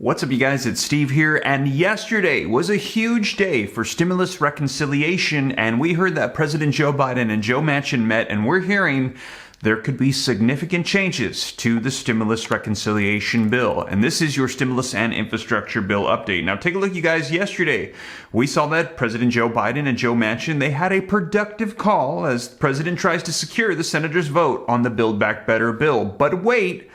What's up, you guys? It's Steve here, and yesterday was a huge day for stimulus reconciliation, and we heard that President Joe Biden and Joe Manchin met, and we're hearing there could be significant changes to the stimulus reconciliation bill. And this is your stimulus and infrastructure bill update. Now, take a look, you guys. Yesterday, we saw that President Joe Biden and Joe Manchin, they had a productive call as the president tries to secure the senators' vote on the Build Back Better bill. But wait,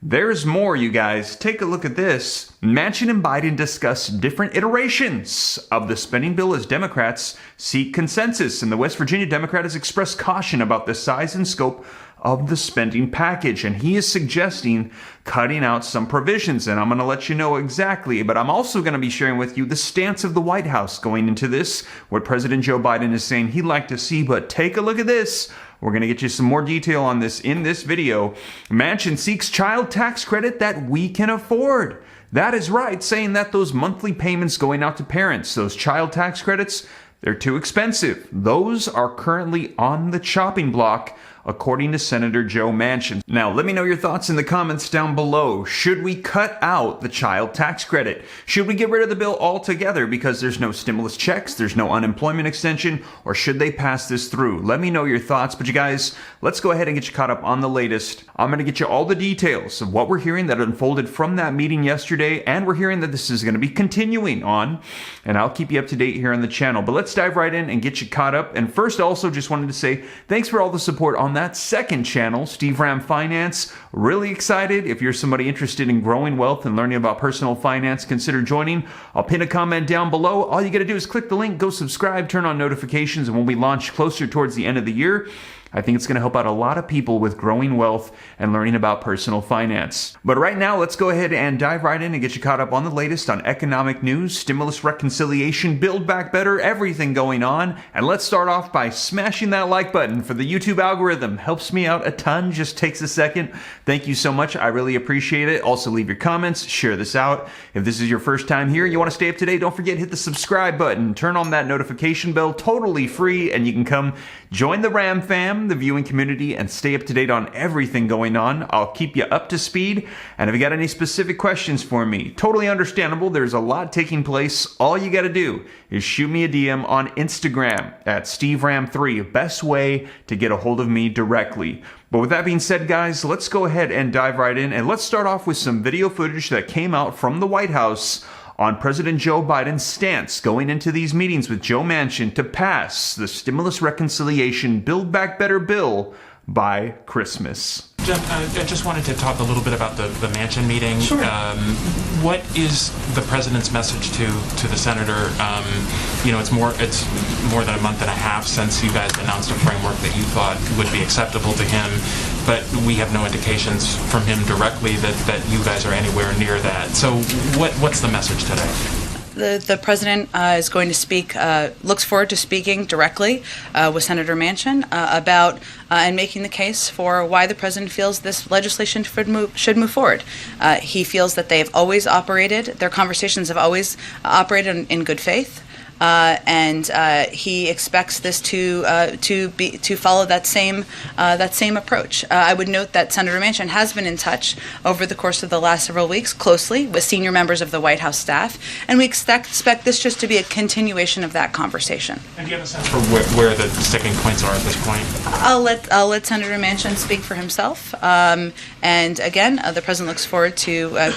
there's more, you guys. Take a look at this. Manchin and Biden discuss different iterations of the spending bill as Democrats seek consensus, and the West Virginia Democrat has expressed caution about the size and scope of the spending package, and he is suggesting cutting out some provisions, and I'm going to let you know exactly, but I'm also going to be sharing with you the stance of the White House going into this, what President Joe Biden is saying he'd like to see. But take a look at this. We're going to get you some more detail on this in this video. Manchin seeks child tax credit that we can afford. That is right, saying that those monthly payments going out to parents, those child tax credits, they're too expensive. Those are currently on the chopping block, according to Senator Joe Manchin. Now, let me know your thoughts in the comments down below. Should we cut out the child tax credit? Should we get rid of the bill altogether because there's no stimulus checks, there's no unemployment extension, or should they pass this through? Let me know your thoughts. But you guys, let's go ahead and get you caught up on the latest. I'm going to get you all the details of what we're hearing that unfolded from that meeting yesterday, and we're hearing that this is going to be continuing on, and I'll keep you up to date here on the channel. But let's dive right in and get you caught up. And first, also just wanted to say thanks for all the support on that second channel, Steve Ram Finance. Really excited. If you're somebody interested in growing wealth and learning about personal finance, consider joining. I'll pin a comment down below. All you got to do is click the link, go subscribe, turn on notifications, and when we launch closer towards the end of the year, I think it's going to help out a lot of people with growing wealth and learning about personal finance. But right now, let's go ahead and dive right in and get you caught up on the latest on economic news, stimulus reconciliation, Build Back Better, everything going on. And let's start off by smashing that like button for the YouTube algorithm. Helps me out a ton, just takes a second. Thank you so much. I really appreciate it. Also, leave your comments, share this out. If this is your first time here, you want to stay up to date, don't forget, hit the subscribe button, turn on that notification bell, totally free, and you can come join the Ram fam, the viewing community, and stay up to date on everything going on. I'll keep you up to speed, and if you got any specific questions for me, totally understandable. There's a lot taking place. All you got to do is shoot me a DM on Instagram at SteveRam3, best way to get a hold of me directly. But with that being said, guys, let's go ahead and dive right in, and let's start off with some video footage that came out from the White House on President Joe Biden's stance going into these meetings with Joe Manchin to pass the stimulus reconciliation Build Back Better bill by Christmas. Jim, I just wanted to talk a little bit about the Manchin meeting. Sure. What is the president's message to the senator? It's more than a month and a half since you guys announced a framework that you thought would be acceptable to him, but we have no indications from him directly that you guys are anywhere near that. So what's the message today? The president is going to speak, looks forward to speaking directly with Senator Manchin about and making the case for why the president feels this legislation should move forward. He feels that they have always operated, their conversations have always operated in good faith. And he expects this to follow that same approach. I would note that Senator Manchin has been in touch over the course of the last several weeks closely with senior members of the White House staff, and we expect this just to be a continuation of that conversation. And do you have a sense for where the sticking points are at this point? I'll let Senator Manchin speak for himself. And again, the president looks forward to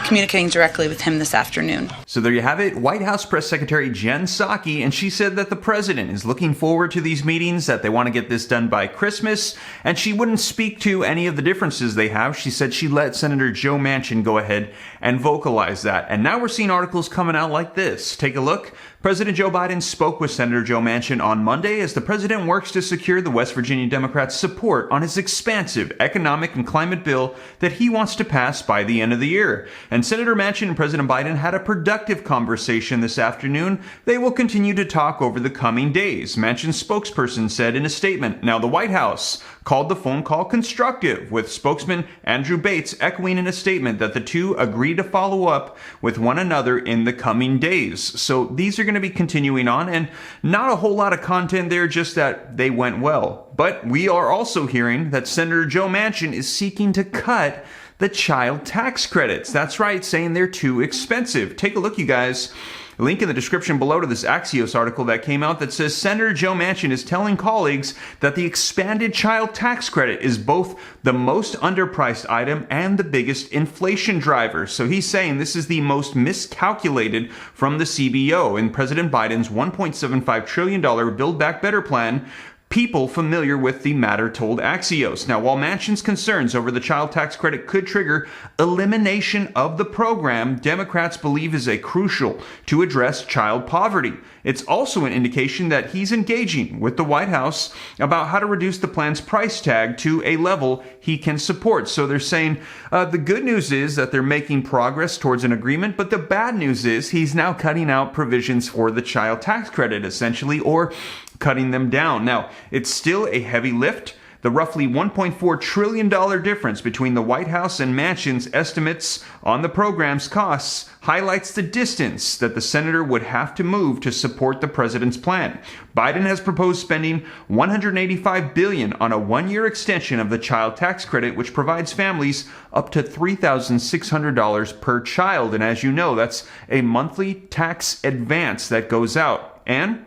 communicating directly with him this afternoon. So there you have it. White House Press Secretary Jen Psaki, and she said that the president is looking forward to these meetings, that they want to get this done by Christmas, and she wouldn't speak to any of the differences they have. She said she let Senator Joe Manchin go ahead and vocalize that. And now we're seeing articles coming out like this. Take a look. President Joe Biden spoke with Senator Joe Manchin on Monday as the president works to secure the West Virginia Democrats' support on his expansive economic and climate bill that he wants to pass by the end of the year. And Senator Manchin and President Biden had a productive conversation this afternoon. They will continue to talk over the coming days, Manchin's spokesperson said in a statement. Now, the White House called the phone call constructive, with spokesman Andrew Bates echoing in a statement that the two agree to follow up with one another in the coming days. So these are going to be continuing on, and not a whole lot of content there, just that they went well. But we are also hearing that Senator Joe Manchin is seeking to cut the child tax credits. That's right, saying they're too expensive. Take a look, you guys. Link in the description below to this Axios article that came out that says Senator Joe Manchin is telling colleagues that the expanded child tax credit is both the most underpriced item and the biggest inflation driver. So he's saying this is the most miscalculated from the CBO in President Biden's $1.75 trillion Build Back Better plan. People familiar with the matter told Axios. Now, while Manchin's concerns over the child tax credit could trigger elimination of the program, Democrats believe is a crucial to address child poverty. It's also an indication that he's engaging with the White House about how to reduce the plan's price tag to a level he can support. So they're saying the good news is that they're making progress towards an agreement, but the bad news is he's now cutting out provisions for the child tax credit, essentially, or cutting them down. Now, it's still a heavy lift. The roughly $1.4 trillion difference between the White House and Manchin's estimates on the program's costs highlights the distance that the senator would have to move to support the president's plan. Biden has proposed spending $185 billion on a one-year extension of the child tax credit, which provides families up to $3,600 per child. And as you know, that's a monthly tax advance that goes out. And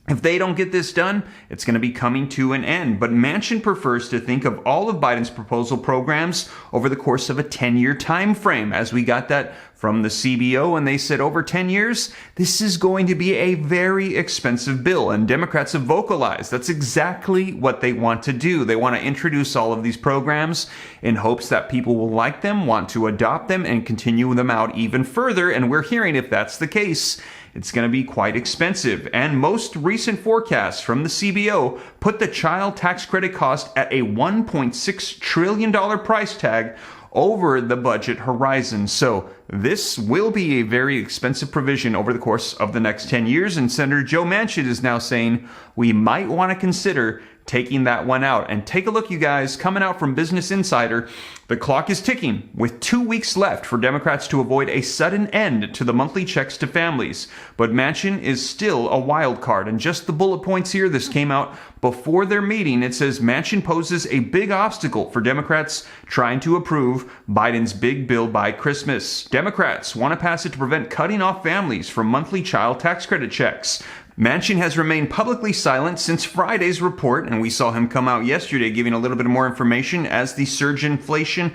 if they don't get this done, it's going to be coming to an end. But Manchin prefers to think of all of Biden's proposal programs over the course of a 10-year time frame, as we got that from the CBO, and they said over 10 years, this is going to be a very expensive bill. And Democrats have vocalized that's exactly what they want to do. They want to introduce all of these programs in hopes that people will like them, want to adopt them, and continue them out even further. And we're hearing if that's the case, it's going to be quite expensive. And most recent forecasts from the CBO put the child tax credit cost at a $1.6 trillion price tag over the budget horizon. So this will be a very expensive provision over the course of the next 10 years. And Senator Joe Manchin is now saying we might want to consider taking that one out. And take a look, you guys, coming out from Business Insider, the clock is ticking with 2 weeks left for Democrats to avoid a sudden end to the monthly checks to families. But Manchin is still a wild card. And just the bullet points here, this came out before their meeting. It says Manchin poses a big obstacle for Democrats trying to approve Biden's big bill by Christmas. Democrats want to pass it to prevent cutting off families from monthly child tax credit checks. Manchin has remained publicly silent since Friday's report, and we saw him come out yesterday giving a little bit more information as the surge in inflation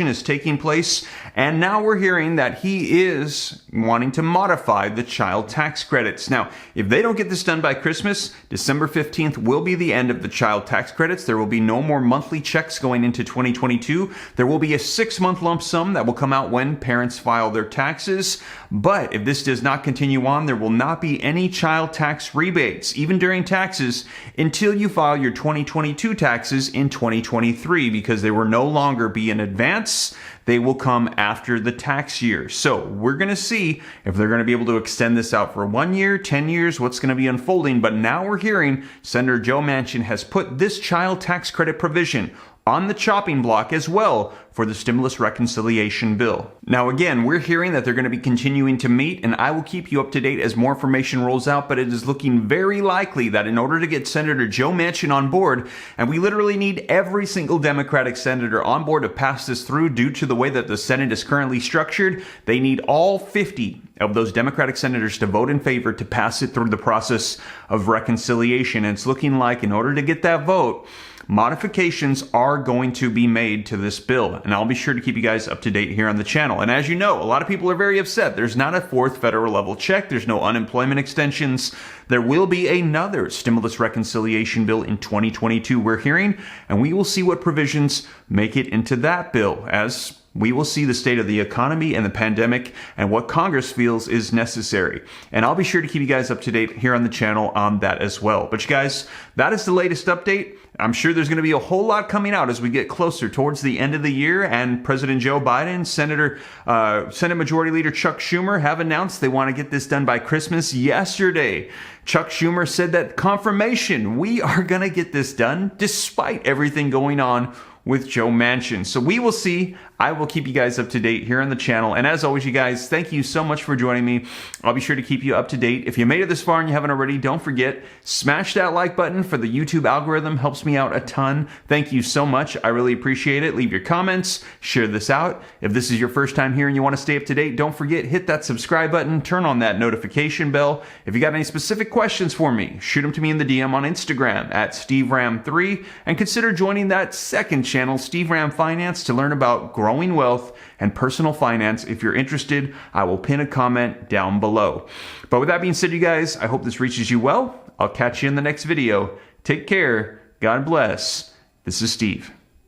is taking place. And now we're hearing that he is wanting to modify the child tax credits. Now, if they don't get this done by Christmas, December 15th will be the end of the child tax credits. There will be no more monthly checks going into 2022. There will be a 6-month lump sum that will come out when parents file their taxes. But if this does not continue on, there will not be any child tax rebates, even during taxes, until you file your 2022 taxes in 2023, because they will no longer be in advance. They will come after the tax year. So we're going to see if they're going to be able to extend this out for 1 year, 10 years, what's going to be unfolding. But now we're hearing Senator Joe Manchin has put this child tax credit provision on the chopping block as well for the stimulus reconciliation bill. Now again, we're hearing that they're going to be continuing to meet, and I will keep you up to date as more information rolls out, but it is looking very likely that in order to get Senator Joe Manchin on board, and we literally need every single Democratic senator on board to pass this through due to the way that the Senate is currently structured, they need all 50 of those Democratic senators to vote in favor to pass it through the process of reconciliation. And it's looking like in order to get that vote, modifications are going to be made to this bill, and I'll be sure to keep you guys up to date here on the channel. And as you know, a lot of people are very upset. There's not a fourth federal level check. There's no unemployment extensions. There will be another stimulus reconciliation bill in 2022, we're hearing, and we will see what provisions make it into that bill, as we will see the state of the economy and the pandemic and what Congress feels is necessary. And I'll be sure to keep you guys up to date here on the channel on that as well. But you guys, that is the latest update. I'm sure there's going to be a whole lot coming out as we get closer towards the end of the year, and President Joe Biden, Senate Majority Leader Chuck Schumer have announced they want to get this done by Christmas. Yesterday, Chuck Schumer said that confirmation, we are going to get this done despite everything going on with Joe Manchin. So we will see. I will keep you guys up to date here on the channel. And as always, you guys, thank you so much for joining me. I'll be sure to keep you up to date. If you made it this far and you haven't already, don't forget, smash that like button for the YouTube algorithm. Helps me out a ton. Thank you so much. I really appreciate it. Leave your comments. Share this out. If this is your first time here and you want to stay up to date, don't forget, hit that subscribe button. Turn on that notification bell. If you got any specific questions for me, shoot them to me in the DM on Instagram at SteveRam3. And consider joining that second channel, Steve Ram Finance, to learn about growing wealth and personal finance. If you're interested, I will pin a comment down below. But with that being said, you guys, I hope this reaches you well. I'll catch you in the next video. Take care. God bless. This is Steve.